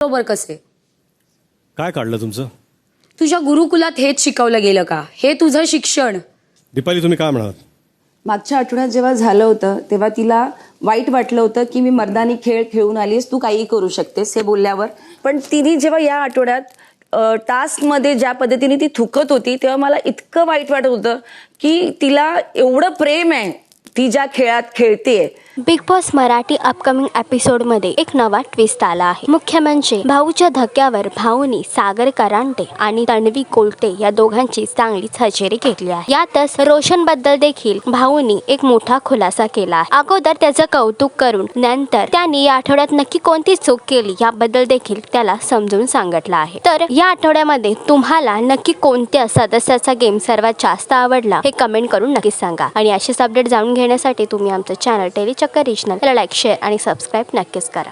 बरोबर कसे? काय काढलं तुमचं? तुझ्या गुरुकुलात हेच शिकवलं गेलं का? हे तुझं शिक्षण? दीपाली तुम्ही काय म्हणालात? मागच्या आठवड्यात जेव्हा झालं होतं तेव्हा तिला वाईट वाटलं होतं की मी मर्दानी खेळ खेळून आलीस, तू काहीही करू शकतेस हे बोलल्यावर. पण तिने जेव्हा या आठवड्यात टास्कमध्ये ज्या पद्धतीने ती थुकत होती तेव्हा मला इतकं वाईट वाटत होतं की तिला एवढं प्रेम आहे ती ज्या खेळात खेळतेय. बिग बॉस मराठी अपकमिंग एपिसोडमध्ये एक नवा ट्विस्ट आला आहे. मुख्य म्हणजे भाऊच्या धक्क्यावर भाऊनी सागर करांटे आणि तन्वी कोलटे या दोघांची चांगलीच हजेरी घेतली आहे. यातच रोशन बद्दल देखील भाऊनी एक मोठा खुलासा केला आहे. अगोदर त्याचं कौतुक करून नंतर त्यांनी या आठवड्यात नक्की कोणती चूक केली याबद्दल देखील त्याला समजून सांगितलं आहे. तर या आठवड्यामध्ये तुम्हाला नक्की कोणत्या सदस्याचा गेम सर्वात जास्त आवडला हे कमेंट करून नक्की सांगा. आणि असेच अपडेट जाणून घेण्यासाठी तुम्ही आमचं चॅनल टेली चक्कर रिजनल लाईक, शेअर आणि सबस्क्राईब नक्कीच करा.